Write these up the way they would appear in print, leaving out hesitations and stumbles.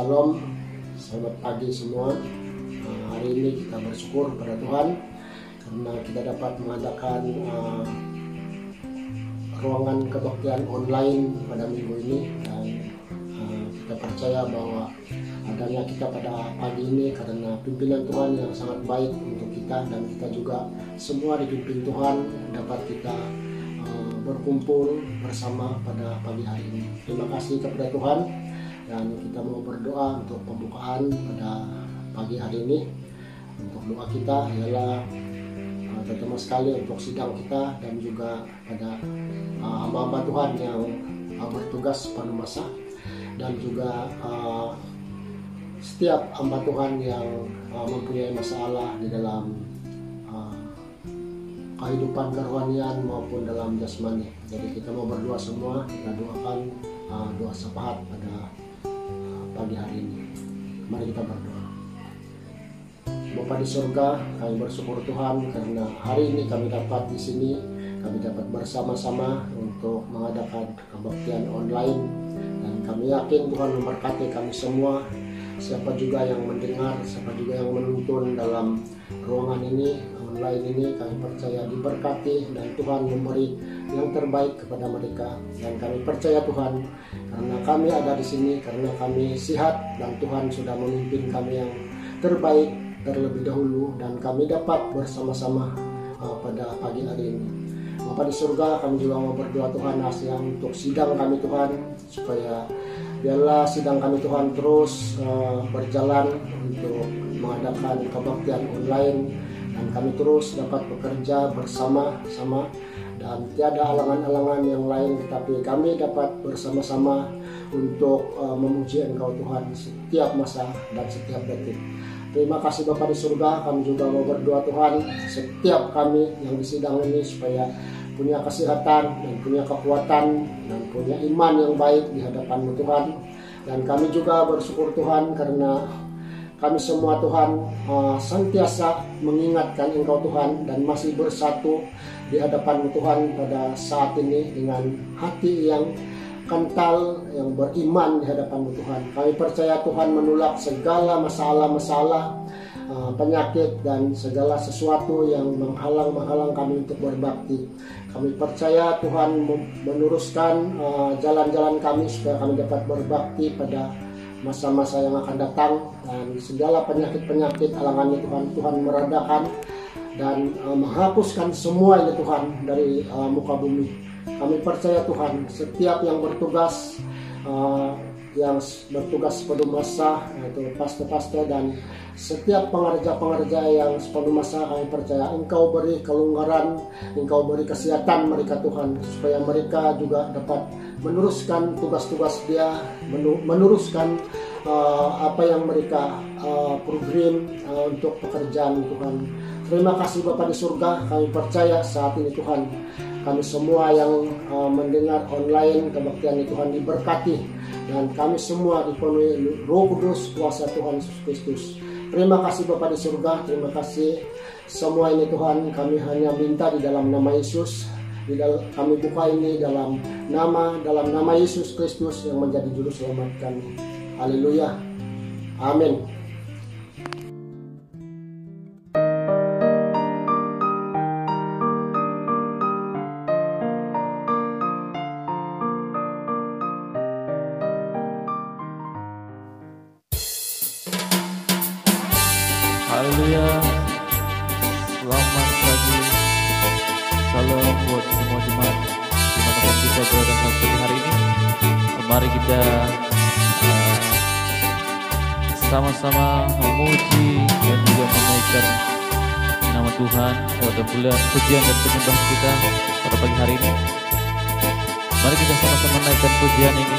Salam, selamat pagi semua. Hari ini kita bersyukur pada Tuhan karena kita dapat mengadakan ruangan kebaktian online pada minggu ini, dan kita percaya bahwa adanya kita pada pagi ini karena pimpinan Tuhan yang sangat baik untuk kita, dan kita juga semua dipimpin Tuhan dapat kita berkumpul bersama pada pagi hari ini. Terima kasih kepada Tuhan, dan kita mau berdoa untuk pembukaan pada pagi hari ini. Untuk doa kita ialah terutama sekali untuk sidang kita dan juga pada hamba-hamba Tuhan yang bertugas sepenuh masa, dan juga setiap hamba Tuhan yang mempunyai masalah di dalam kehidupan kerohanian maupun dalam jasmani. Jadi kita mau berdoa semua, kita doakan doa syafaat pada pagi hari ini. Mari kita berdoa. Bapa di surga, kami bersyukur Tuhan karena hari ini kami dapat di sini, kami dapat bersama-sama untuk mengadakan kebaktian online, dan kami yakin Tuhan memberkati kami semua. Siapa juga yang mendengar, siapa juga yang menonton dalam ruangan ini, online ini, kami percaya diberkati dan Tuhan memberi yang terbaik kepada mereka. Dan kami percaya Tuhan, karena kami ada di sini, karena kami sehat dan Tuhan sudah memimpin kami yang terbaik terlebih dahulu, dan kami dapat bersama-sama pada pagi hari ini. Bapa di surga, kami juga mau berdoa Tuhan untuk sidang kami Tuhan, supaya biarlah sidang kami Tuhan terus berjalan untuk mengadakan kebaktian online, dan kami terus dapat bekerja bersama-sama, dan tiada alangan-alangan yang lain, tetapi kami dapat bersama-sama untuk memuji Engkau Tuhan setiap masa dan setiap detik. Terima kasih Bapa di surga, kami juga mau berdoa Tuhan setiap kami yang di sidang ini supaya punya kesehatan dan punya kekuatan dan punya iman yang baik di hadapan Tuhan. Dan kami juga bersyukur Tuhan karena kami semua Tuhan senantiasa mengingatkan Engkau Tuhan dan masih bersatu di hadapan Tuhan pada saat ini dengan hati yang kental, yang beriman di hadapan Tuhan. Kami percaya Tuhan menolak segala masalah-masalah, penyakit dan segala sesuatu yang menghalang kami untuk berbakti. Kami percaya Tuhan meneruskan jalan-jalan kami supaya kami dapat berbakti pada masa-masa yang akan datang, dan segala penyakit-penyakit halangannya Tuhan meredakan dan menghapuskan semua ini Tuhan dari muka bumi. Kami percaya Tuhan setiap yang bertugas sepenuh masa, yaitu pastor-pastor dan setiap pengerja-pengerja yang sepenuh masa, kami percaya Engkau beri kelonggaran, Engkau beri kesehatan mereka Tuhan, supaya mereka juga dapat meneruskan tugas-tugas dia, meneruskan apa yang mereka program untuk pekerjaan Tuhan. Terima kasih Bapa di surga, kami percaya saat ini Tuhan, kami semua yang mendengar online kebaktian Tuhan diberkati, dan kami semua dipenuhi Roh Kudus kuasa Tuhan Yesus Kristus. Terima kasih Bapa di surga, terima kasih semua ini Tuhan, kami hanya minta di dalam nama Yesus. Kami buka ini dalam nama Yesus Kristus yang menjadi juru selamat kami. Haleluya. Amin. Haleluya. Selamat pagi. Salam buat semua jemaat dimanapun kita berada pada hari ini. Mari kita sama-sama memuji dan juga menaikkan nama Tuhan pada bulan pujian dan penyembahan kita pada pagi hari ini. Mari kita sama-sama menaikkan pujian ini.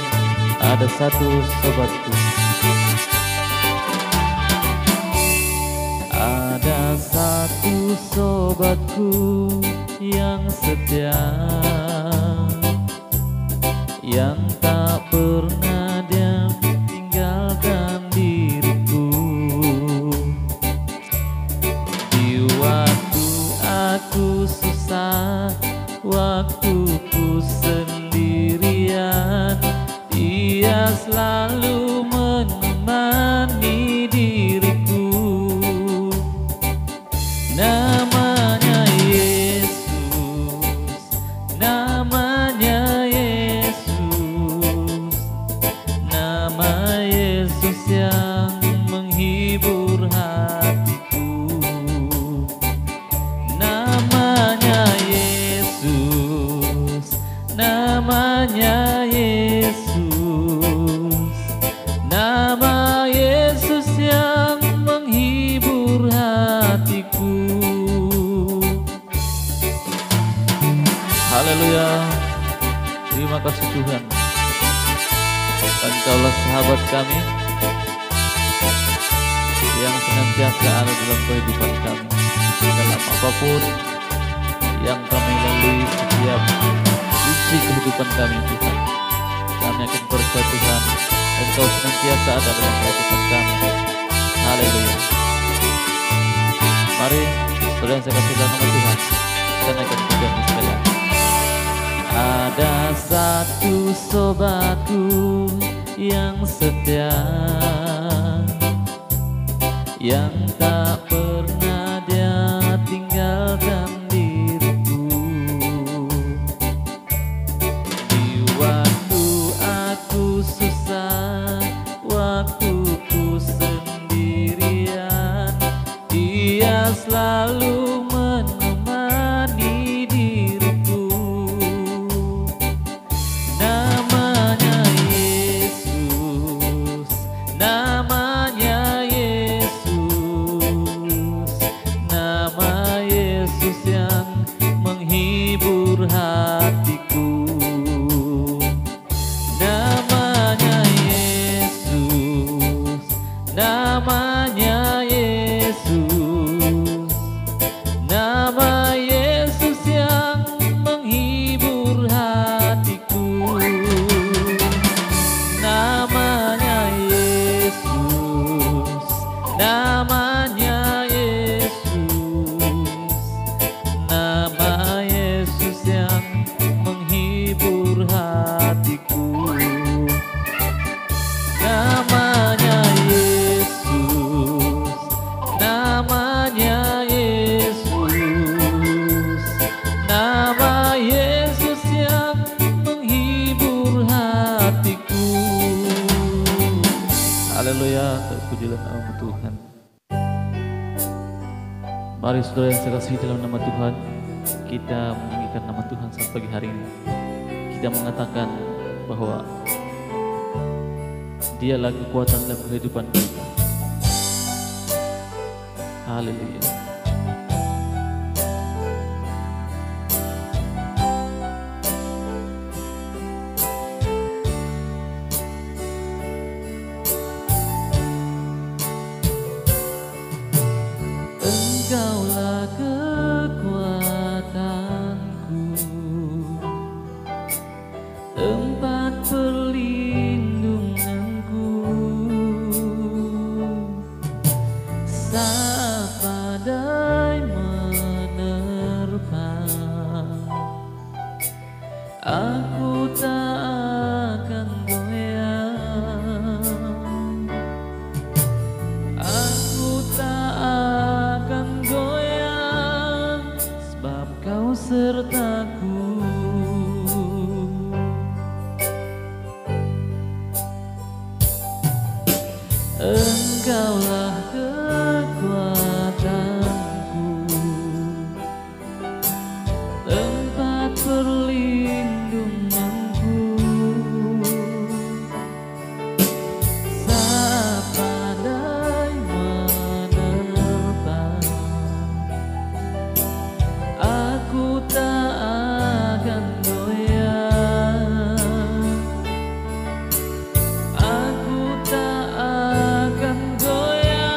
Ada satu sobatku, ada satu sobatku yang setia, yang tak pernah dia tinggalkan diriku. Di waktu aku susah, waktuku sendirian, dia selalu menemani. Namanya Yesus yang menghibur hatiku. Haleluya. Terima kasih Tuhan. Engkaulah sahabat kami yang senantiasa ada dalam kehidupan kami, dalam apapun yang kami lalui setiap sisi kehidupan kami Tuhan. Kami akan percaya Tuhan, Engkau senantiasa ada dalam kehidupan kami. Haleluya. Mari saudara yang saya kasih dalam nama Tuhan, kita naikkan pujian sekalian. Ada satu sobatku yang setia, yang tak pernah dia tinggalkan diriku. Di waktu aku susah, waktu ku sendirian, dia selalu menemani diriku. Namanya Yesus, namanya Yesus, nama Yesus yang menghibur hatiku. Namanya Yesus, namanya Yesus, nama Yesus yang menghibur hatiku. Namanya Yesus, namanya Yesus, nama Yesus yang menghibur hatiku. Namanya Yesus, namanya Yesus, nama Yesus yang menghibur hatiku. Haleluya, terpujilah nama Tuhan. Mari saudara yang saya kasih dalam nama Tuhan, kita menyanyikan nama Tuhan saat pagi hari ini. Kita mengatakan bahwa Dialah kekuatan dalam kehidupan kita. Haleluya. Engkaulah kekuatanku, tempat perlindunganku, saat badai menerpa, aku tak akan goyah, aku tak akan goyah, sebab Kau sertaku. Engkaulah kekuatanku, tempat perlindunganku, saat badai menerpa, aku tak akan goyah, aku tak akan goyah,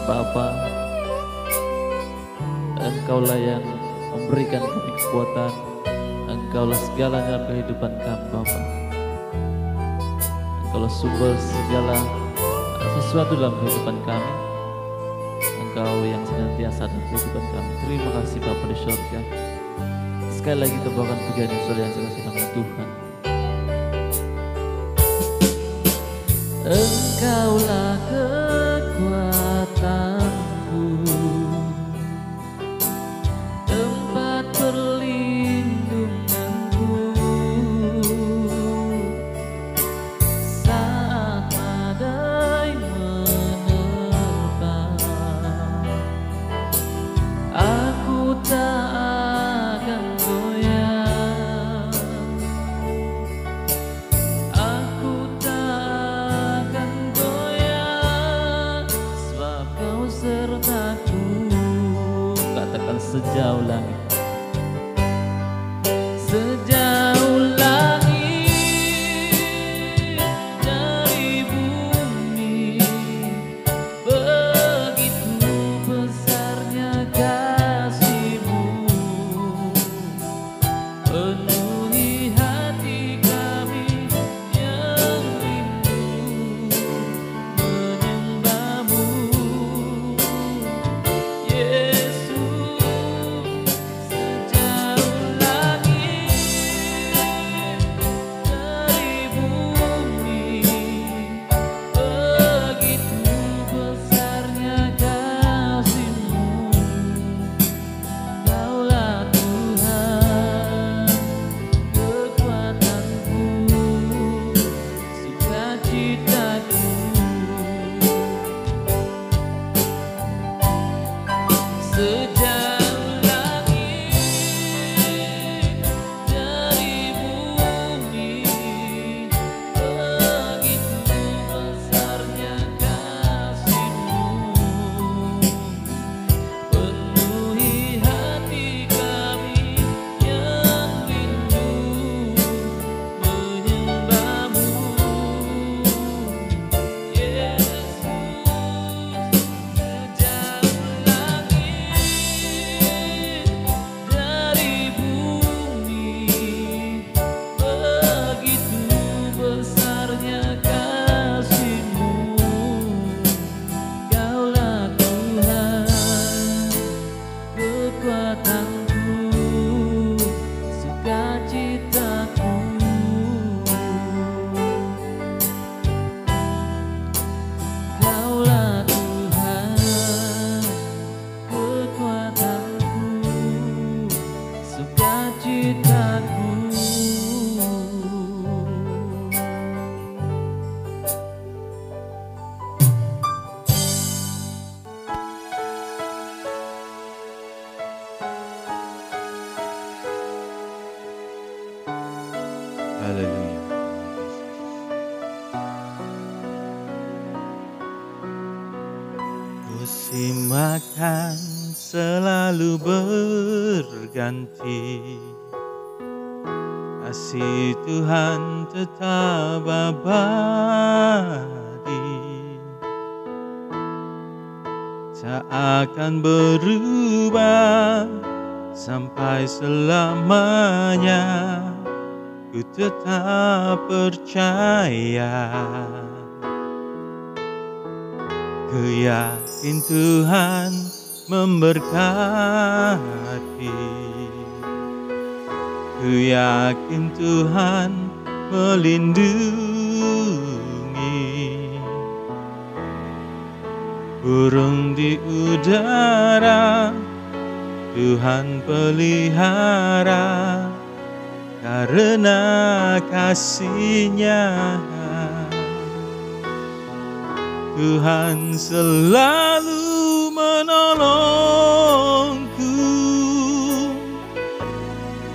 Bapa, Engkaulah yang memberikan kami kekuatan, Engkaulah segalanya dalam kehidupan kami Bapa. Engkaulah sumber segala sesuatu dalam kehidupan kami. Engkau yang senantiasa dalam kehidupan kami. Terima kasih Bapa di surga. Sekali lagi kita bawakan pujian yang sudah yang kasih nama Tuhan. Engkaulah kekuatanku, tempat perlindunganku, saat badai menerpa, aku tak akan goyah, aku tak akan goyah, sebab Kau sertaku. Katakan sejauh langit, sejauh langit dari bumi, begitu besarnya kasih-Mu, penuhi hati kami yang rindu menyembah-Mu, Yesus. Sejauh langit dari bumi, begitu besarnya kasih-Mu, Kaulah Tuhan, kekuatanku, sukacitaku. Sejauh langit dari bumi, begitu besarnya kasih-Mu, penuhi hati kami yang rindu menyembah-Mu, Yesus. Sejauh langit dari bumi, begitu besarnya kasih-Mu, Kaulah Tuhan, kekuatanku, sukacitaku. Kaulah Tuhan, kekuatanku, sukacitaku. Haleluya. Musim makan selalu berganti, kasih Tuhan tetap abadi, tak akan berubah sampai selamanya. Ku tetap percaya, ku yakin Tuhan memberkati, ku yakin Tuhan melindungi, burung di udara Tuhan pelihara, karena kasih-Nya Tuhan selalu menolongku,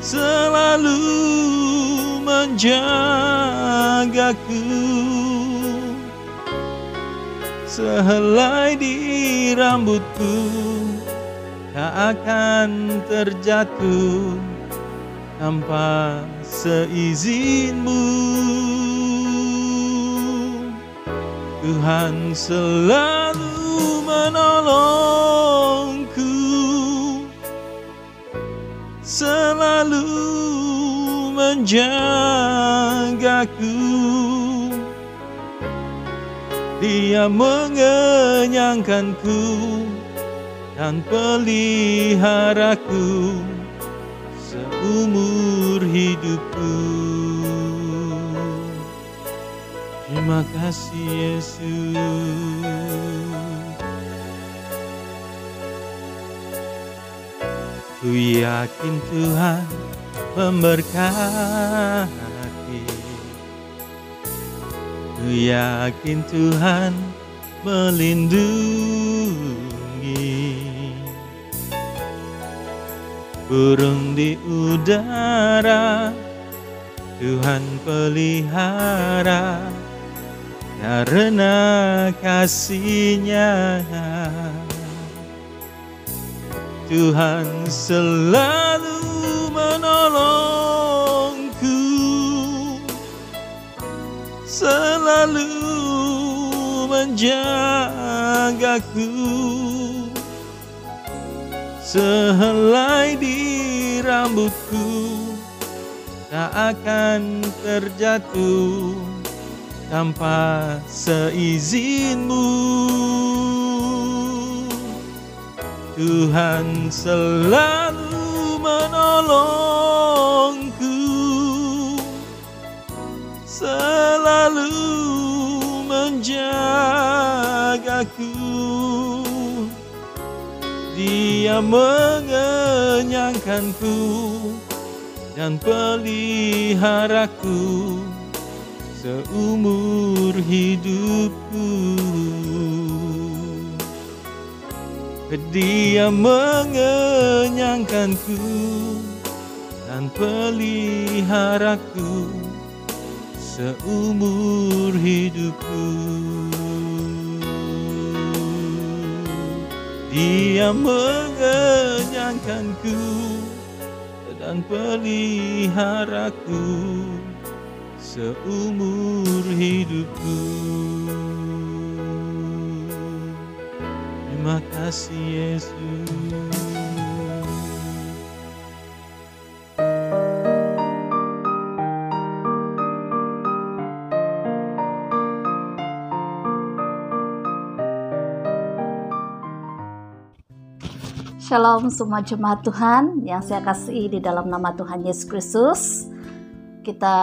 selalu menjagaku, sehelai di rambutku tak akan terjatuh tanpa seizin-Mu. Tuhan selalu menjagaku, Dia mengenyangkanku dan peliharaku seumur hidupku. Terima kasih Yesus. Ku yakin Tuhan memberkati, ku yakin Tuhan melindungi. Burung di udara Tuhan pelihara, karena kasih-Nya Tuhan selalu menolongku, selalu menjagaku. Sehelai di rambutku tak akan terjatuh tanpa seizin-Mu. Tuhan selalu menolongku, selalu menjagaku. Dia mengenyangkanku dan peliharaku seumur hidupku. Dia mengenyangkanku dan peliharaku seumur hidupku. Dia mengenyangkanku dan peliharaku seumur hidupku. Terima kasih Yesus. Shalom semua jemaat Tuhan yang saya kasihi di dalam nama Tuhan Yesus Kristus. Kita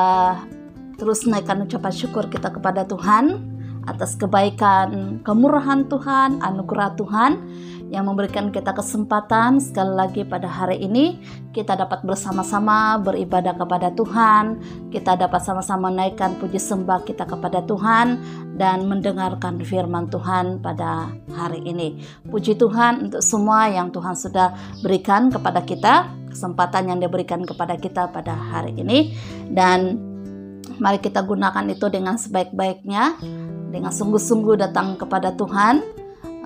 terus naikkan ucapan syukur kita kepada Tuhan atas kebaikan, kemurahan Tuhan, anugerah Tuhan yang memberikan kita kesempatan sekali lagi pada hari ini kita dapat bersama-sama beribadah kepada Tuhan, kita dapat sama-sama naikkan puji sembah kita kepada Tuhan dan mendengarkan firman Tuhan pada hari ini. Puji Tuhan untuk semua yang Tuhan sudah berikan kepada kita, kesempatan yang diberikan kepada kita pada hari ini, dan mari kita gunakan itu dengan sebaik-baiknya, dengan sungguh-sungguh datang kepada Tuhan,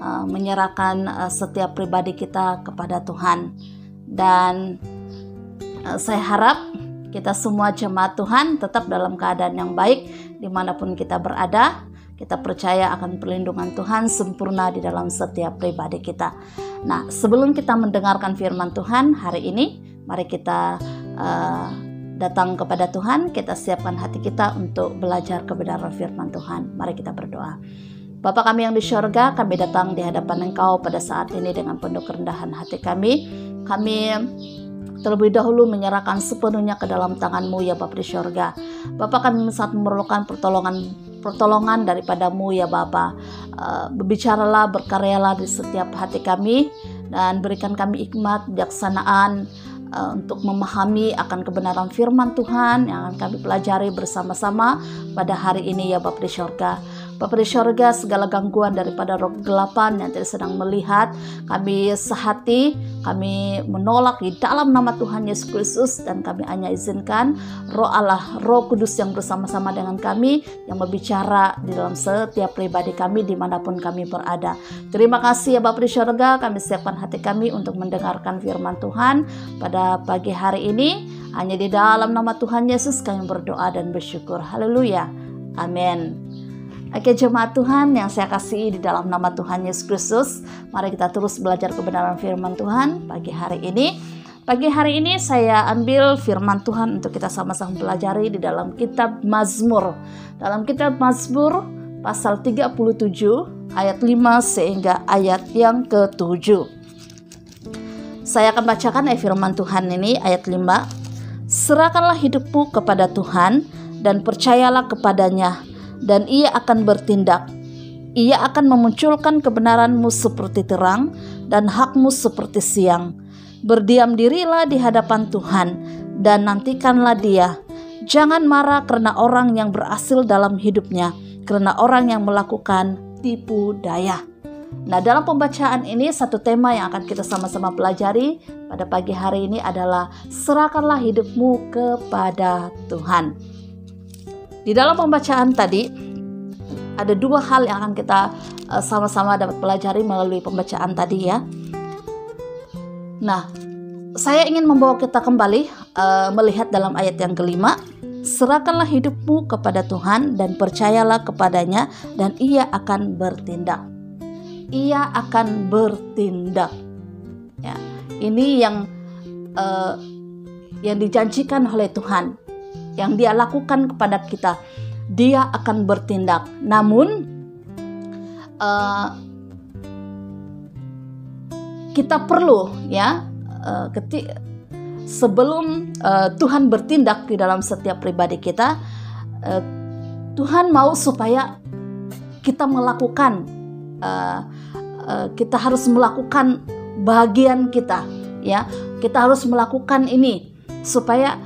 menyerahkan setiap pribadi kita kepada Tuhan. Dan saya harap kita semua jemaat Tuhan tetap dalam keadaan yang baik dimanapun kita berada. Kita percaya akan perlindungan Tuhan sempurna di dalam setiap pribadi kita. Nah, sebelum kita mendengarkan firman Tuhan hari ini, mari kita datang kepada Tuhan, kita siapkan hati kita untuk belajar kebenaran firman Tuhan. Mari kita berdoa. Bapa kami yang di syurga, kami datang di hadapan Engkau pada saat ini dengan penuh kerendahan hati kami. Kami terlebih dahulu menyerahkan sepenuhnya ke dalam tangan-Mu ya Bapa di syurga. Bapa, kami sangat memerlukan pertolongan daripada-Mu ya Bapa. Berbicaralah, berkaryalah di setiap hati kami dan berikan kami hikmat, kebijaksanaan untuk memahami akan kebenaran firman Tuhan yang akan kami pelajari bersama-sama pada hari ini ya Bapa di syurga. Bapa di syurga, segala gangguan daripada roh kegelapan yang tidak sedang melihat, kami sehati, kami menolak di dalam nama Tuhan Yesus Kristus, dan kami hanya izinkan Roh Allah, Roh Kudus yang bersama-sama dengan kami, yang berbicara di dalam setiap pribadi kami dimanapun kami berada. Terima kasih ya Bapa di syurga, kami siapkan hati kami untuk mendengarkan firman Tuhan pada pagi hari ini. Hanya di dalam nama Tuhan Yesus kami berdoa dan bersyukur. Haleluya. Amin. Oke jemaat Tuhan yang saya kasihi di dalam nama Tuhan Yesus Kristus, mari kita terus belajar kebenaran firman Tuhan pagi hari ini. Pagi hari ini saya ambil firman Tuhan untuk kita sama-sama pelajari di dalam kitab Mazmur. Dalam kitab Mazmur pasal 37 ayat 5 sehingga ayat yang ke-7. Saya akan bacakan firman Tuhan ini ayat 5. Serahkanlah hidupmu kepada Tuhan dan percayalah kepadanya, dan Ia akan bertindak. Ia akan memunculkan kebenaranmu seperti terang dan hakmu seperti siang. Berdiam dirilah di hadapan Tuhan dan nantikanlah Dia. Jangan marah karena orang yang berhasil dalam hidupnya, karena orang yang melakukan tipu daya. Nah, dalam pembacaan ini satu tema yang akan kita sama-sama pelajari pada pagi hari ini adalah serahkanlah hidupmu kepada Tuhan. Di dalam pembacaan tadi ada dua hal yang akan kita sama-sama dapat pelajari melalui pembacaan tadi ya. Nah, saya ingin membawa kita kembali melihat dalam ayat yang kelima. Serahkanlah hidupmu kepada Tuhan dan percayalah kepadanya, dan Ia akan bertindak. Ia akan bertindak. Ya, ini yang dijanjikan oleh Tuhan, yang Dia lakukan kepada kita. Dia akan bertindak. Namun kita perlu ya sebelum Tuhan bertindak di dalam setiap pribadi kita, Tuhan mau supaya kita melakukan kita harus melakukan bagian kita ya. Kita harus melakukan ini supaya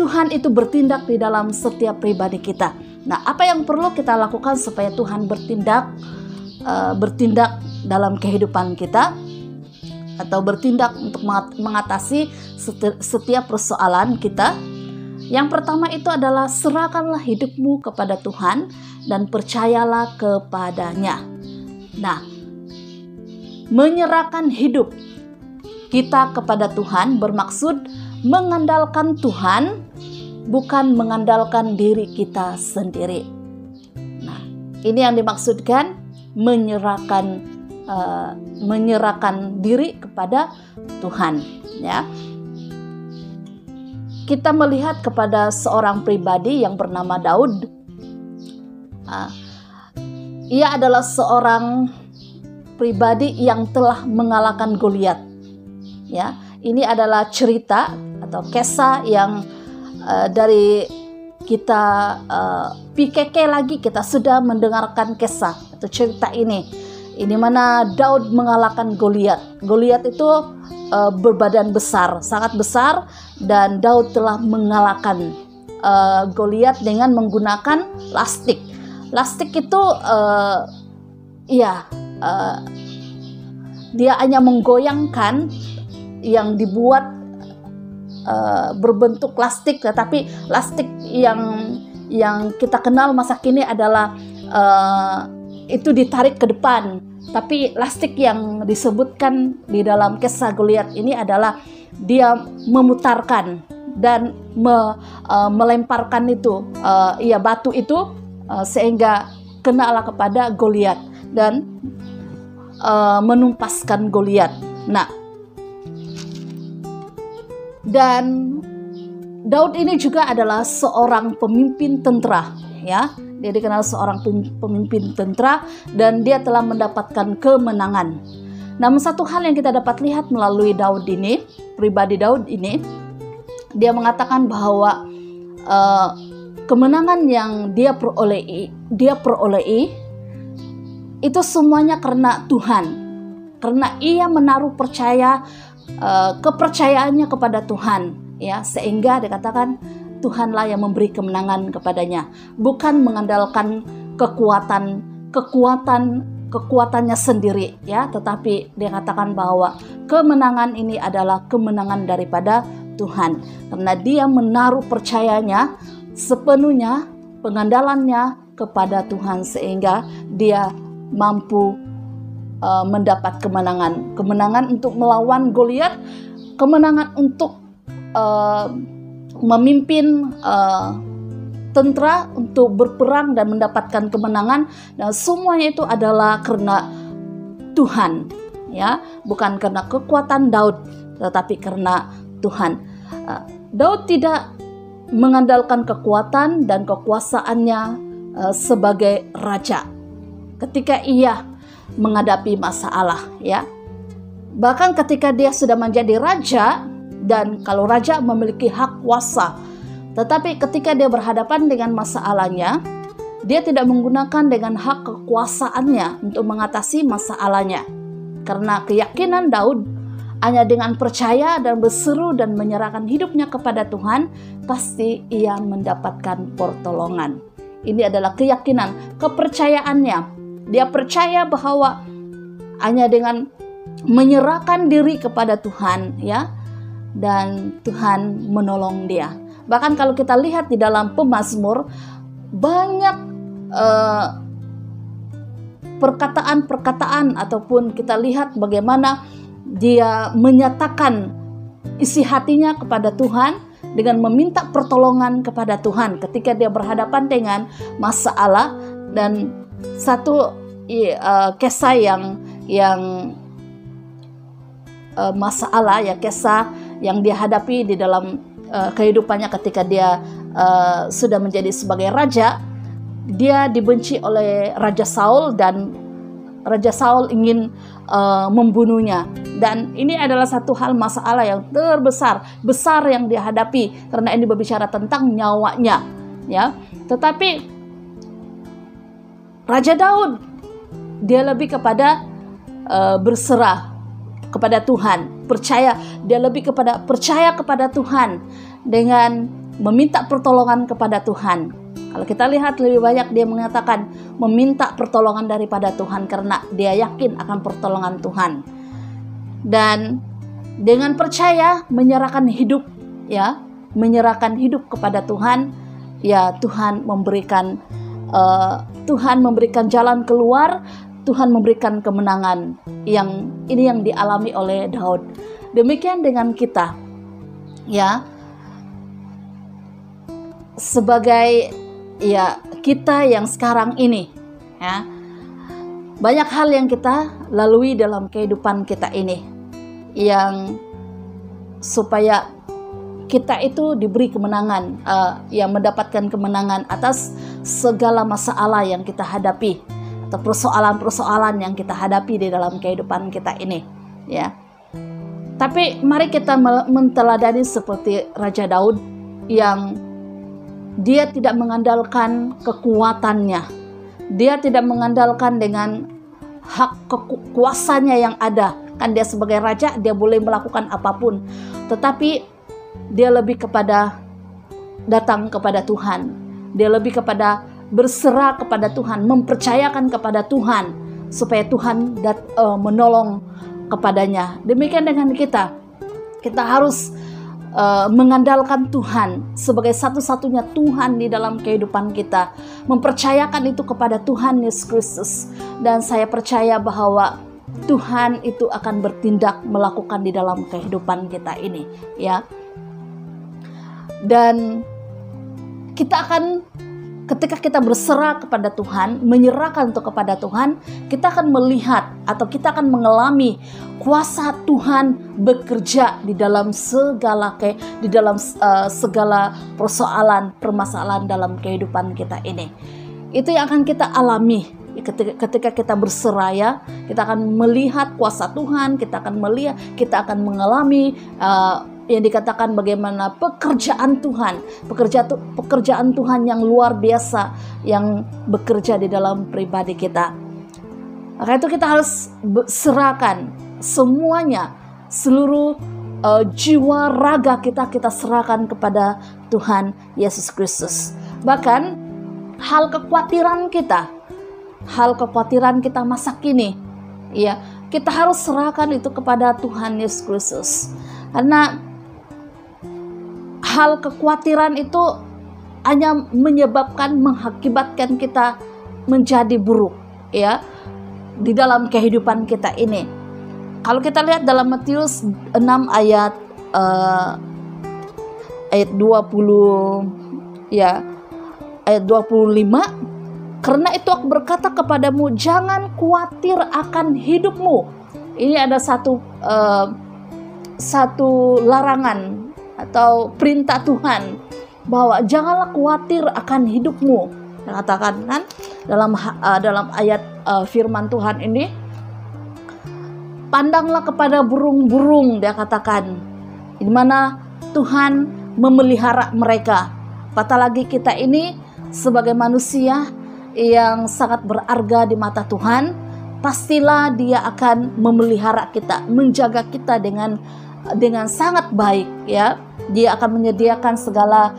Tuhan itu bertindak di dalam setiap pribadi kita. Nah, apa yang perlu kita lakukan supaya Tuhan bertindak dalam kehidupan kita, atau bertindak untuk mengatasi setiap persoalan kita? Yang pertama itu adalah serahkanlah hidupmu kepada Tuhan dan percayalah kepadanya. Nah, menyerahkan hidup kita kepada Tuhan bermaksud mengandalkan Tuhan, bukan mengandalkan diri kita sendiri. Nah, ini yang dimaksudkan menyerahkan diri kepada Tuhan. Ya, kita melihat kepada seorang pribadi yang bernama Daud. Ia adalah seorang pribadi yang telah mengalahkan Goliat. Ya, ini adalah cerita atau kisah yang dari kita PKK lagi kita sudah mendengarkan kisah atau cerita ini mana Daud mengalahkan Goliat. Goliat itu berbadan besar, sangat besar, dan Daud telah mengalahkan Goliat dengan menggunakan lastik. Lastik itu dia hanya menggoyangkan yang dibuat berbentuk plastik, tetapi plastik yang kita kenal masa kini adalah itu ditarik ke depan. Tapi plastik yang disebutkan di dalam kisah Goliat ini adalah dia memutarkan dan melemparkan itu batu itu sehingga kenalah kepada Goliat dan menumpaskan Goliat. Nah, dan Daud ini juga adalah seorang pemimpin tentara, ya. Dia dikenal seorang pemimpin tentara dan dia telah mendapatkan kemenangan. Namun satu hal yang kita dapat lihat melalui Daud ini, pribadi Daud ini, dia mengatakan bahwa kemenangan yang dia peroleh itu semuanya karena Tuhan, karena ia menaruh kepercayaannya kepada Tuhan, ya, sehingga dikatakan Tuhanlah yang memberi kemenangan kepadanya, bukan mengandalkan kekuatannya sendiri, ya, tetapi dia katakan bahwa kemenangan ini adalah kemenangan daripada Tuhan, karena dia menaruh percayanya sepenuhnya, pengandalannya kepada Tuhan, sehingga dia mampu mendapat kemenangan untuk melawan Goliat, kemenangan untuk memimpin tentara untuk berperang dan mendapatkan kemenangan, dan semuanya itu adalah karena Tuhan. ya, bukan karena kekuatan Daud, tetapi karena Tuhan. Daud tidak mengandalkan kekuatan dan kekuasaannya sebagai raja ketika ia menghadapi masalah, ya. Bahkan ketika dia sudah menjadi raja, dan kalau raja memiliki hak kuasa, tetapi ketika dia berhadapan dengan masalahnya, dia tidak menggunakan dengan hak kekuasaannya untuk mengatasi masalahnya. Karena keyakinan Daud hanya dengan percaya dan berseru dan menyerahkan hidupnya kepada Tuhan, pasti ia mendapatkan pertolongan. Ini adalah keyakinan, kepercayaannya. Dia percaya bahwa hanya dengan menyerahkan diri kepada Tuhan, ya, dan Tuhan menolong dia. Bahkan kalau kita lihat di dalam Pemazmur, banyak perkataan-perkataan ataupun kita lihat bagaimana dia menyatakan isi hatinya kepada Tuhan dengan meminta pertolongan kepada Tuhan ketika dia berhadapan dengan masalah. Dan satu kisah yang masalah, ya, kisah yang dia hadapi di dalam kehidupannya ketika dia sudah menjadi sebagai raja. Dia dibenci oleh Raja Saul dan Raja Saul ingin membunuhnya. Dan ini adalah satu hal masalah yang besar yang dia hadapi, karena ini berbicara tentang nyawanya, ya. Tetapi Raja Daud, dia lebih kepada berserah kepada Tuhan, dia lebih kepada percaya kepada Tuhan dengan meminta pertolongan kepada Tuhan. Kalau kita lihat lebih banyak dia mengatakan meminta pertolongan daripada Tuhan karena dia yakin akan pertolongan Tuhan. Dan dengan percaya menyerahkan hidup, ya, menyerahkan hidup kepada Tuhan, ya, Tuhan memberikan jalan keluar, Tuhan memberikan kemenangan yang dialami oleh Daud. Demikian dengan kita, ya, sebagai, ya, kita yang sekarang ini, ya, banyak hal yang kita lalui dalam kehidupan kita ini yang supaya kita itu diberi kemenangan, yang mendapatkan kemenangan atas segala masalah yang kita hadapi atau persoalan-persoalan yang kita hadapi di dalam kehidupan kita ini, ya. Tapi mari kita menteladani seperti Raja Daud yang dia tidak mengandalkan kekuatannya, dia tidak mengandalkan dengan hak kuasanya yang ada. Kan dia sebagai raja, dia boleh melakukan apapun, tetapi dia lebih kepada datang kepada Tuhan, dia lebih kepada berserah kepada Tuhan, mempercayakan kepada Tuhan supaya Tuhan menolong kepadanya. Demikian dengan kita harus mengandalkan Tuhan sebagai satu-satunya Tuhan di dalam kehidupan kita, mempercayakan itu kepada Tuhan Yesus Kristus. Dan saya percaya bahwa Tuhan itu akan bertindak melakukan di dalam kehidupan kita ini, ya. Dan kita akan, ketika kita berserah kepada Tuhan, menyerahkan itu kepada Tuhan, kita akan melihat atau kita akan mengalami kuasa Tuhan bekerja di dalam segala permasalahan dalam kehidupan kita ini. Itu yang akan kita alami ketika kita berserah, ya. Kita akan melihat kuasa Tuhan, kita akan mengalami yang dikatakan bagaimana pekerjaan Tuhan yang luar biasa yang bekerja di dalam pribadi kita. Maka itu kita harus serahkan semuanya, seluruh jiwa raga kita serahkan kepada Tuhan Yesus Kristus. Bahkan hal kekhawatiran kita masa kini, ya, kita harus serahkan itu kepada Tuhan Yesus Kristus. Karena hal kekhawatiran itu hanya mengakibatkan kita menjadi buruk, ya, di dalam kehidupan kita ini. Kalau kita lihat dalam Matius 6 ayat 20, ya, ayat 25, karena itu aku berkata kepadamu, jangan khawatir akan hidupmu, ini ada satu larangan atau perintah Tuhan bahwa janganlah khawatir akan hidupmu. Dia katakan kan dalam ayat firman Tuhan ini, pandanglah kepada burung-burung, dia katakan, di mana Tuhan memelihara mereka. Apatah lagi kita ini sebagai manusia yang sangat berharga di mata Tuhan, pastilah Dia akan memelihara kita, menjaga kita dengan sangat baik, ya. Dia akan menyediakan segala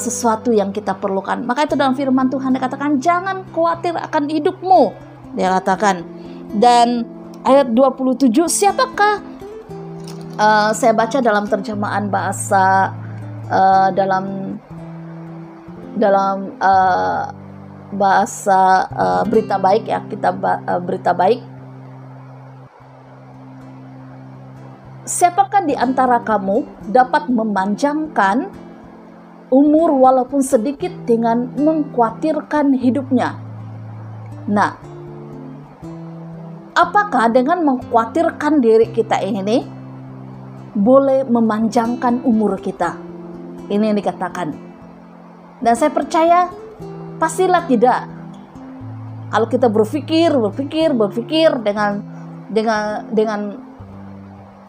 sesuatu yang kita perlukan. Maka itu dalam firman Tuhan dikatakan, jangan khawatir akan hidupmu, dia katakan. Dan ayat 27, siapakah, saya baca dalam terjemahan bahasa dalam bahasa Berita Baik, ya, kita Berita Baik. Siapakah di antara kamu dapat memanjangkan umur walaupun sedikit dengan mengkhawatirkan hidupnya? Nah, apakah dengan mengkhawatirkan diri kita ini boleh memanjangkan umur kita? Ini yang dikatakan. Dan saya percaya pastilah tidak. Kalau kita berpikir dengan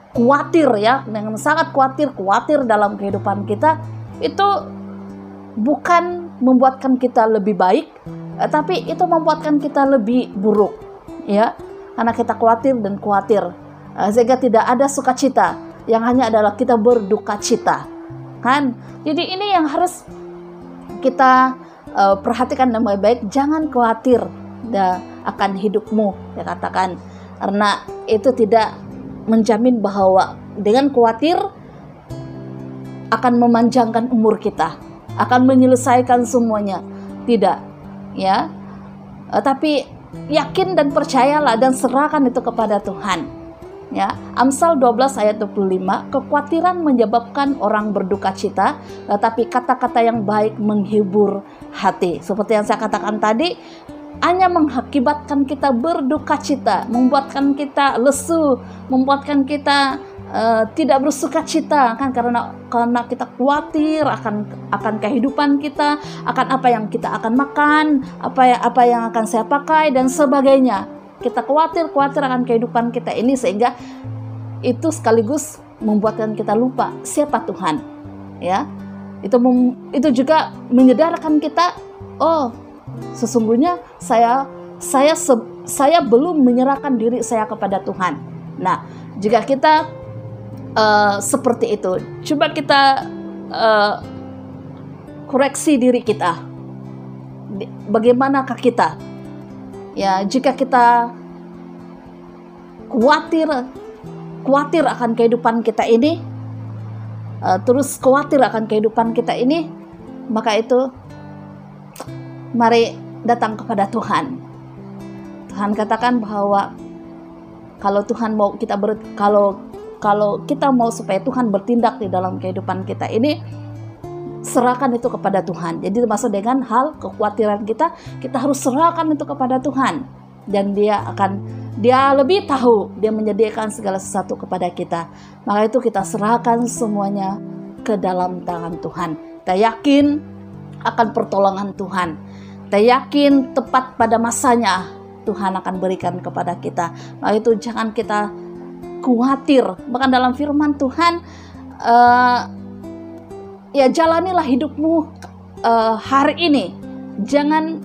khawatir, ya, dengan sangat khawatir dalam kehidupan kita, itu bukan membuatkan kita lebih baik, tapi itu membuatkan kita lebih buruk, ya, karena kita khawatir, sehingga tidak ada sukacita, yang hanya adalah kita berduka cita, kan? Jadi ini yang harus kita perhatikan dengan baik. Jangan khawatir akan hidupmu, dia katakan, karena itu tidak menjamin bahwa dengan khawatir akan memanjangkan umur kita, akan menyelesaikan semuanya. Tidak, ya. Tapi yakin dan percayalah dan serahkan itu kepada Tuhan. Ya, Amsal 12 ayat 25, kekhawatiran menyebabkan orang berduka cita, tetapi kata-kata yang baik menghibur hati. Seperti yang saya katakan tadi, hanya mengakibatkan kita berduka cita, membuatkan kita lesu, membuatkan kita tidak bersuka cita, kan, karena kita khawatir akan kehidupan kita, akan apa yang kita akan makan, apa yang akan saya pakai dan sebagainya. Kita khawatir akan kehidupan kita ini, sehingga itu sekaligus membuatkan kita lupa siapa Tuhan, ya. Itu juga menyadarkan kita, oh, sesungguhnya saya belum menyerahkan diri saya kepada Tuhan. Nah, jika kita seperti itu, coba kita koreksi diri kita. Bagaimanakah kita? Ya, jika kita khawatir akan kehidupan kita ini, terus khawatir akan kehidupan kita ini, maka itu mari datang kepada Tuhan. Tuhan katakan bahwa kalau Tuhan mau kalau kita mau supaya Tuhan bertindak di dalam kehidupan kita ini, serahkan itu kepada Tuhan. Jadi termasuk dengan hal kekhawatiran kita harus serahkan itu kepada Tuhan. Dan Dia lebih tahu, Dia menyediakan segala sesuatu kepada kita. Maka itu kita serahkan semuanya ke dalam tangan Tuhan. Kita yakin akan pertolongan Tuhan. Kita yakin tepat pada masanya Tuhan akan berikan kepada kita. Maka itu jangan kita khawatir. Bahkan dalam firman Tuhan, ya, jalanilah hidupmu hari ini. Jangan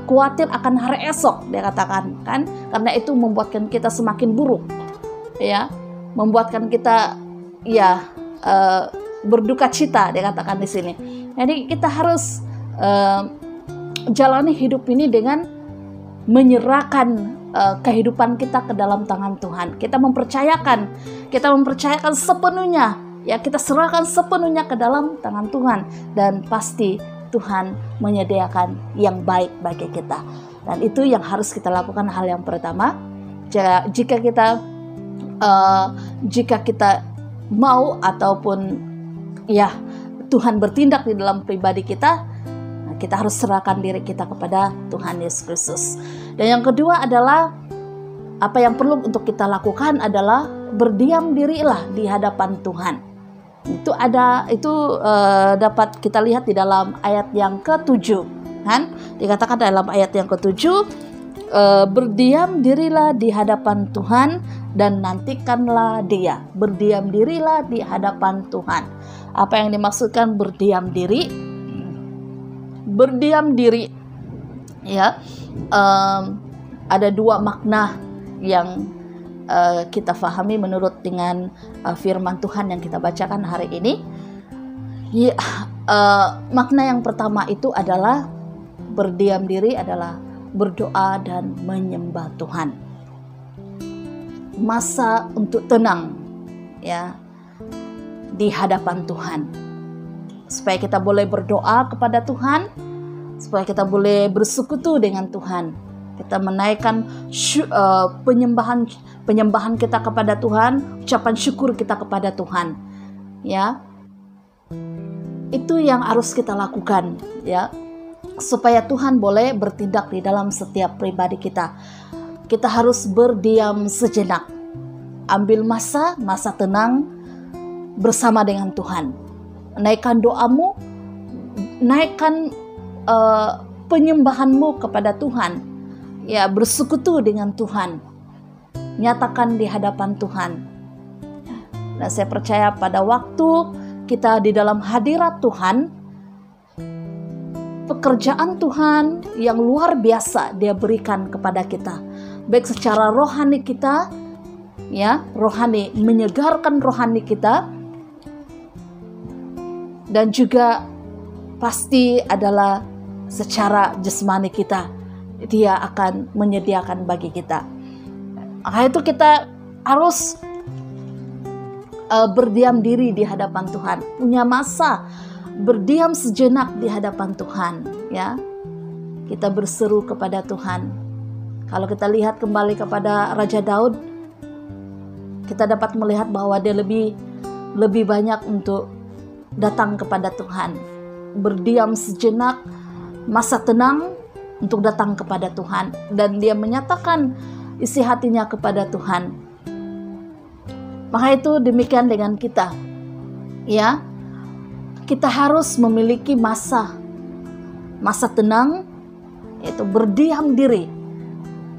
khawatir akan hari esok, dia katakan, kan? Karena itu membuatkan kita semakin buruk, ya, membuatkan kita, ya, berduka cita, dia katakan di sini. Jadi kita harus jalani hidup ini dengan menyerahkan kehidupan kita ke dalam tangan Tuhan. Kita mempercayakan sepenuhnya, ya, kita serahkan sepenuhnya ke dalam tangan Tuhan, dan pasti Tuhan menyediakan yang baik bagi kita. Dan itu yang harus kita lakukan. Hal yang pertama, jika kita mau ataupun, ya, Tuhan bertindak di dalam pribadi kita, kita harus serahkan diri kita kepada Tuhan Yesus Kristus. Dan yang kedua adalah apa yang perlu untuk kita lakukan adalah berdiam dirilah di hadapan Tuhan. Itu dapat kita lihat di dalam ayat yang ke-7, kan? Dikatakan dalam ayat yang ke-7, berdiam dirilah di hadapan Tuhan dan nantikanlah Dia. Berdiam dirilah di hadapan Tuhan. Apa yang dimaksudkan berdiam diri? Berdiam diri, ya, ada dua makna yang kita fahami menurut dengan firman Tuhan yang kita bacakan hari ini. Ya, makna yang pertama itu adalah berdiam diri adalah berdoa dan menyembah Tuhan. Masa untuk tenang, ya, di hadapan Tuhan, supaya kita boleh berdoa kepada Tuhan, supaya kita boleh bersekutu dengan Tuhan. Kita menaikkan penyembahan kita kepada Tuhan, ucapan syukur kita kepada Tuhan, ya. Itu yang harus kita lakukan, ya, supaya Tuhan boleh bertindak di dalam setiap pribadi kita. Kita harus berdiam sejenak, ambil masa tenang bersama dengan Tuhan. Naikkan doamu, naikkan penyembahanmu kepada Tuhan, ya, bersekutu dengan Tuhan, nyatakan di hadapan Tuhan. Nah, saya percaya pada waktu kita di dalam hadirat Tuhan, pekerjaan Tuhan yang luar biasa Dia berikan kepada kita, baik secara rohani kita, ya, rohani, menyegarkan rohani kita, dan juga pasti adalah secara jasmani kita, Dia akan menyediakan bagi kita. Maka itu kita harus berdiam diri di hadapan Tuhan, punya masa berdiam sejenak di hadapan Tuhan, ya. Kita berseru kepada Tuhan. Kalau kita lihat kembali kepada Raja Daud, kita dapat melihat bahwa dia lebih banyak untuk datang kepada Tuhan, berdiam sejenak, masa tenang untuk datang kepada Tuhan, dan dia menyatakan isi hatinya kepada Tuhan. Maka itu demikian dengan kita, ya. Kita harus memiliki masa tenang, yaitu berdiam diri.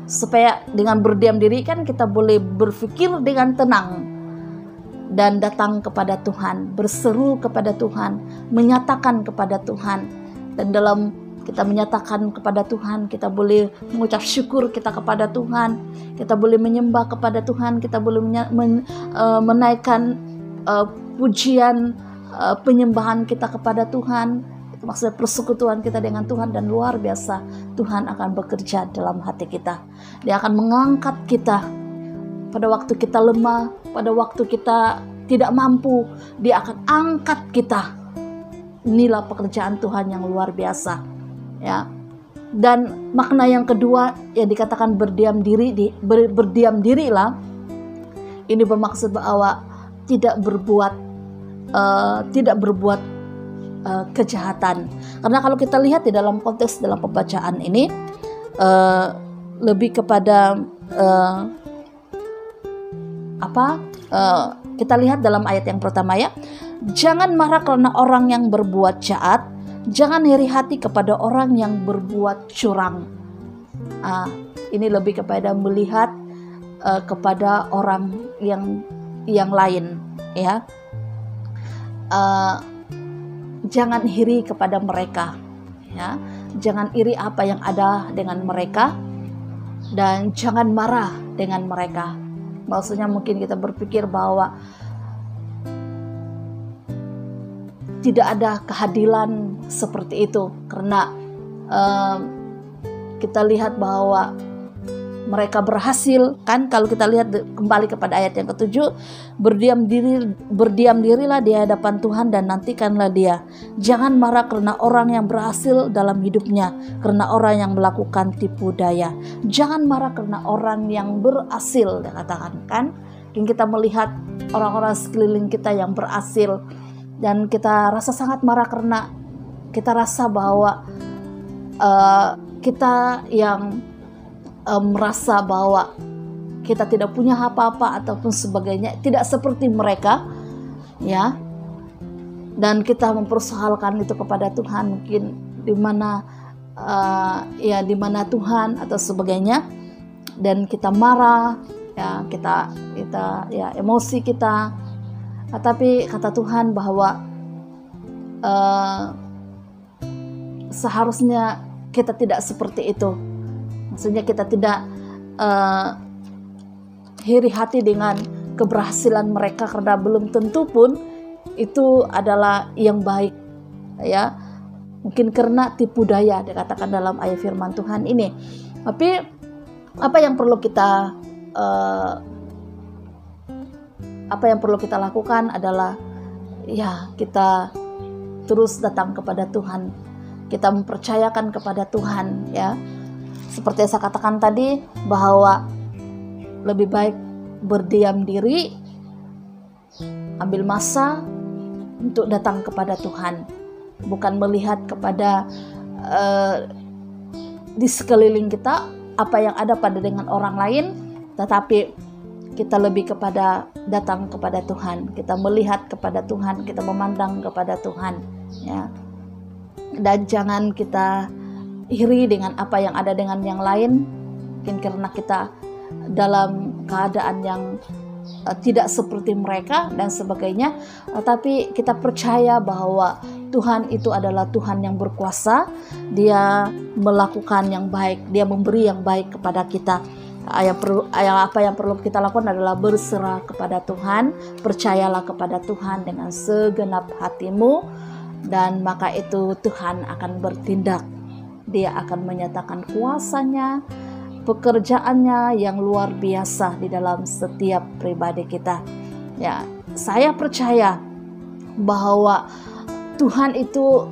Supaya dengan berdiam diri kan kita boleh berpikir dengan tenang dan datang kepada Tuhan, berseru kepada Tuhan, menyatakan kepada Tuhan. Dan dalam kita menyatakan kepada Tuhan, kita boleh mengucap syukur kita kepada Tuhan, kita boleh menyembah kepada Tuhan, kita boleh menaikkan pujian, penyembahan kita kepada Tuhan. Itu maksudnya persekutuan kita dengan Tuhan, dan luar biasa Tuhan akan bekerja dalam hati kita. Dia akan mengangkat kita pada waktu kita lemah, pada waktu kita tidak mampu, Dia akan angkat kita. Inilah pekerjaan Tuhan yang luar biasa, ya. Dan makna yang kedua yang dikatakan berdiam dirilah, ini bermaksud bahwa tidak berbuat kejahatan. Karena kalau kita lihat di dalam konteks dalam pembacaan ini, lebih kepada kita lihat dalam ayat yang pertama, ya, jangan marah karena orang yang berbuat jahat, jangan iri hati kepada orang yang berbuat curang. Ini lebih kepada melihat kepada orang yang lain, ya. Jangan iri kepada mereka, ya. Jangan iri apa yang ada dengan mereka, dan jangan marah dengan mereka. Maksudnya mungkin kita berpikir bahwa tidak ada keadilan seperti itu, karena kita lihat bahwa mereka berhasil, kan? Kalau kita lihat kembali kepada ayat yang ke-7, berdiam dirilah di hadapan Tuhan dan nantikanlah Dia. Jangan marah karena orang yang berhasil dalam hidupnya, karena orang yang melakukan tipu daya. Jangan marah karena orang yang berhasil, dia katakan, kan? Mungkin kita melihat orang-orang sekeliling kita yang berhasil, dan kita rasa sangat marah karena kita rasa bahwa kita yang merasa bahwa kita tidak punya apa-apa ataupun sebagainya, tidak seperti mereka, ya. Dan kita mempersoalkan itu kepada Tuhan, mungkin di mana di mana Tuhan atau sebagainya, dan kita marah, ya, kita ya emosi kita. Tapi kata Tuhan bahwa seharusnya kita tidak seperti itu. Maksudnya kita tidak iri hati dengan keberhasilan mereka, karena belum tentu pun itu adalah yang baik, ya. Mungkin karena tipu daya dikatakan dalam ayat firman Tuhan ini. Tapi apa yang perlu kita lakukan adalah, ya, kita terus datang kepada Tuhan. Kita mempercayakan kepada Tuhan, ya. Seperti yang saya katakan tadi, bahwa lebih baik berdiam diri, ambil masa untuk datang kepada Tuhan, bukan melihat kepada di sekeliling kita apa yang ada pada dengan orang lain, tetapi kita lebih kepada datang kepada Tuhan, kita melihat kepada Tuhan, kita memandang kepada Tuhan, ya. Dan jangan kita iri dengan apa yang ada dengan yang lain, mungkin karena kita dalam keadaan yang tidak seperti mereka dan sebagainya. Tapi kita percaya bahwa Tuhan itu adalah Tuhan yang berkuasa. Dia melakukan yang baik, Dia memberi yang baik kepada kita. Apa yang perlu kita lakukan adalah berserah kepada Tuhan, percayalah kepada Tuhan dengan segenap hatimu, dan maka itu Tuhan akan bertindak. Dia akan menyatakan kuasanya, pekerjaannya yang luar biasa di dalam setiap pribadi kita. Ya, saya percaya bahwa Tuhan itu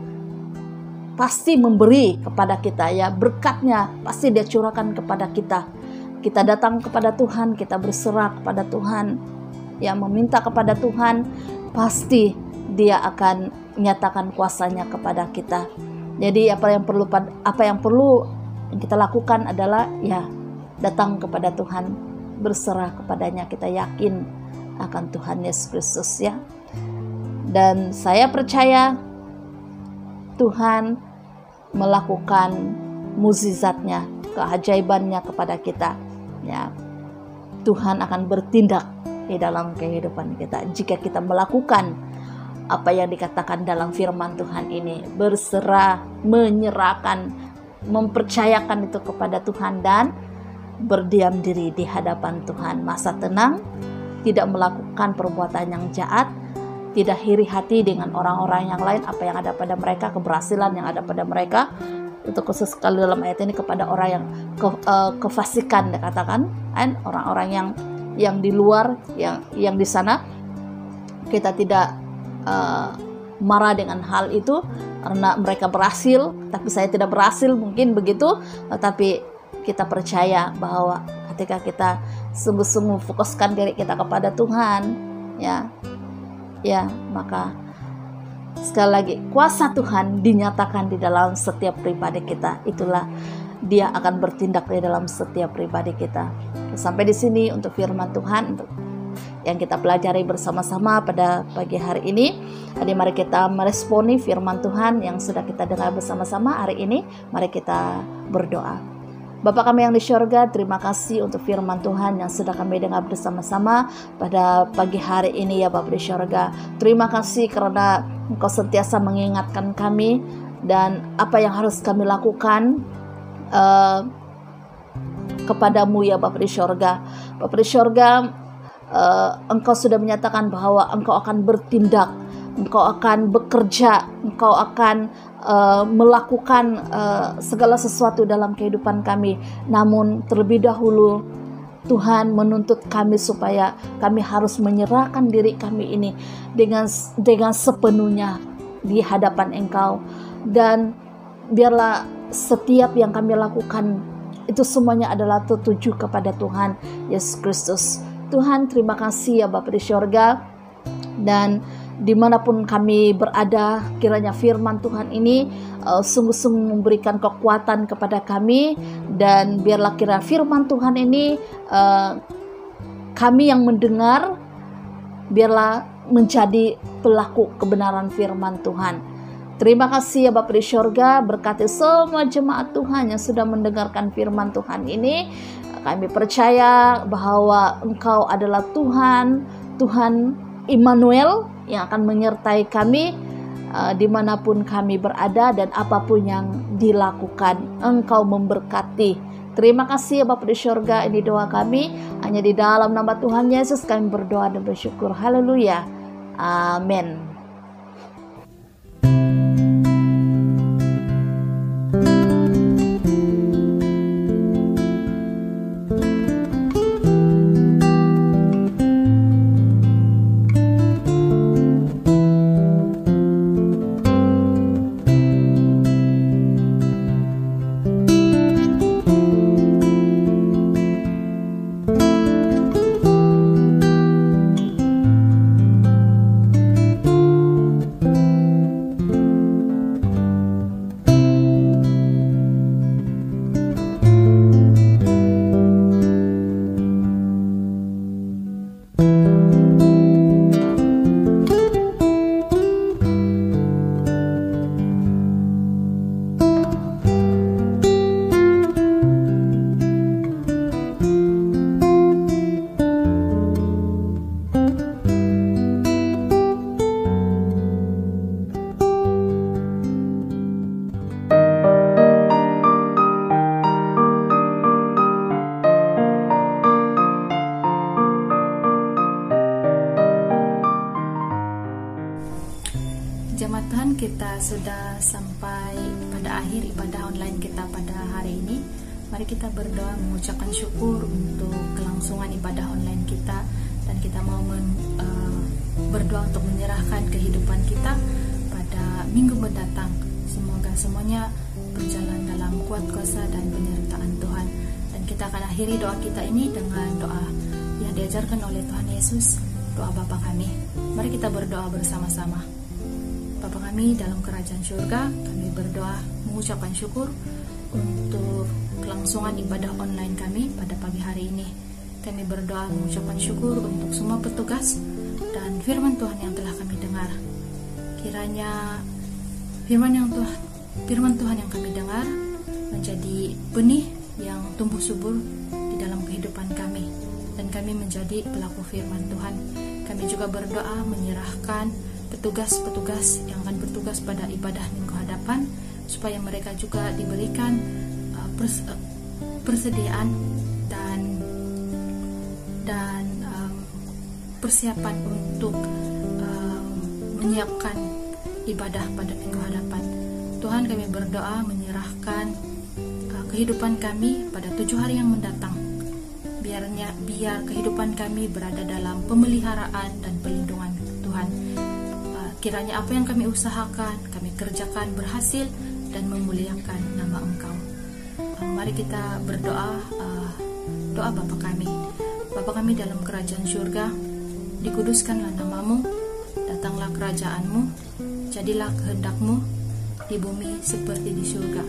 pasti memberi kepada kita, ya, berkatnya pasti Dia curahkan kepada kita. Kita datang kepada Tuhan, kita berserah kepada Tuhan, ya, meminta kepada Tuhan, pasti Dia akan menyatakan kuasanya kepada kita. Jadi apa yang perlu yang kita lakukan adalah, ya, datang kepada Tuhan, berserah kepadanya. Kita yakin akan Tuhan Yesus Kristus, ya. Dan saya percaya Tuhan melakukan mukjizatnya, keajaibannya kepada kita, ya. Tuhan akan bertindak di dalam kehidupan kita jika kita melakukan apa yang dikatakan dalam firman Tuhan ini, berserah, menyerahkan, mempercayakan itu kepada Tuhan, dan berdiam diri di hadapan Tuhan. Masa tenang, tidak melakukan perbuatan yang jahat, tidak iri hati dengan orang-orang yang lain, apa yang ada pada mereka, keberhasilan yang ada pada mereka. Itu khusus sekali dalam ayat ini kepada orang yang kefasikan dikatakan, dan orang-orang yang di luar, yang di sana. Kita tidak marah dengan hal itu karena mereka berhasil, tapi saya tidak berhasil, mungkin begitu. Tapi kita percaya bahwa ketika kita sungguh-sungguh fokuskan diri kita kepada Tuhan, ya, maka sekali lagi kuasa Tuhan dinyatakan di dalam setiap pribadi kita. Itulah Dia akan bertindak di dalam setiap pribadi kita. Sampai di sini untuk firman Tuhan yang kita pelajari bersama-sama pada pagi hari ini. Jadi mari kita meresponi firman Tuhan yang sudah kita dengar bersama-sama hari ini. Mari kita berdoa. Bapa kami yang di syurga, terima kasih untuk firman Tuhan yang sudah kami dengar bersama-sama pada pagi hari ini, ya Bapa di syurga. Terima kasih karena Engkau sentiasa mengingatkan kami dan apa yang harus kami lakukan kepadamu, ya Bapa di syurga. Bapa di syurga, Engkau sudah menyatakan bahwa Engkau akan bertindak, Engkau akan bekerja, Engkau akan melakukan segala sesuatu dalam kehidupan kami. Namun terlebih dahulu Tuhan menuntut kami supaya kami harus menyerahkan diri kami ini dengan sepenuhnya di hadapan Engkau. Dan biarlah setiap yang kami lakukan itu semuanya adalah tertuju kepada Tuhan Yesus Kristus. Tuhan, terima kasih ya Bapa di syurga, dan dimanapun kami berada, kiranya firman Tuhan ini sungguh-sungguh memberikan kekuatan kepada kami, dan biarlah kiranya firman Tuhan ini kami yang mendengar biarlah menjadi pelaku kebenaran firman Tuhan. Terima kasih ya Bapa di surga, berkati semua jemaat Tuhan yang sudah mendengarkan firman Tuhan ini. Kami percaya bahwa Engkau adalah Tuhan, Tuhan Immanuel yang akan menyertai kami dimanapun kami berada dan apapun yang dilakukan. Engkau memberkati. Terima kasih ya Bapa di surga, ini doa kami. Hanya di dalam nama Tuhan Yesus kami berdoa dan bersyukur. Haleluya. Amin. Jemaat Tuhan, kita sudah sampai pada akhir ibadah online kita pada hari ini. Mari kita berdoa mengucapkan syukur untuk kelangsungan ibadah online kita, dan kita mau berdoa untuk menyerahkan kehidupan kita pada minggu mendatang. Semoga semuanya berjalan dalam kuat kuasa dan penyertaan Tuhan. Dan kita akan akhiri doa kita ini dengan doa yang diajarkan oleh Tuhan Yesus, doa Bapa kami. Mari kita berdoa bersama-sama. Bapa kami dalam kerajaan surga, kami berdoa mengucapkan syukur untuk kelangsungan ibadah online kami pada pagi hari ini. Kami berdoa mengucapkan syukur untuk semua petugas dan firman Tuhan yang telah kami dengar. Kiranya firman Tuhan yang kami dengar menjadi benih yang tumbuh subur di dalam kehidupan kami, dan kami menjadi pelaku firman Tuhan. Kami juga berdoa menyerahkan petugas-petugas yang akan bertugas pada ibadah minggu hadapan, supaya mereka juga diberikan persediaan dan persiapan untuk menyiapkan ibadah pada minggu hadapan. Tuhan, kami berdoa menyerahkan kehidupan kami pada 7 hari yang mendatang. Biar kehidupan kami berada dalam pemeliharaan dan perlindungan Tuhan. Kiranya apa yang kami usahakan, kami kerjakan berhasil dan memuliakan nama Engkau. Mari kita berdoa, doa Bapa kami. Bapa kami dalam kerajaan surga, dikuduskanlah namamu, datanglah kerajaanmu, jadilah kehendak-mu di bumi seperti di surga.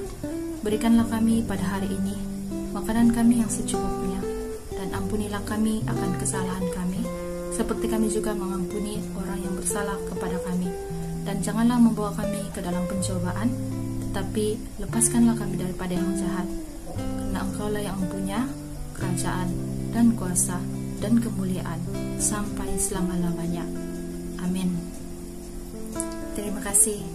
Berikanlah kami pada hari ini makanan kami yang secukupnya, dan ampunilah kami akan kesalahan kami, seperti kami juga mengampuni orang yang bersalah kepada kami. Dan janganlah membawa kami ke dalam pencobaan, tetapi lepaskanlah kami daripada yang jahat. Karena Engkaulah yang mempunyai kerajaan dan kuasa dan kemuliaan sampai selama-lamanya. Amin. Terima kasih.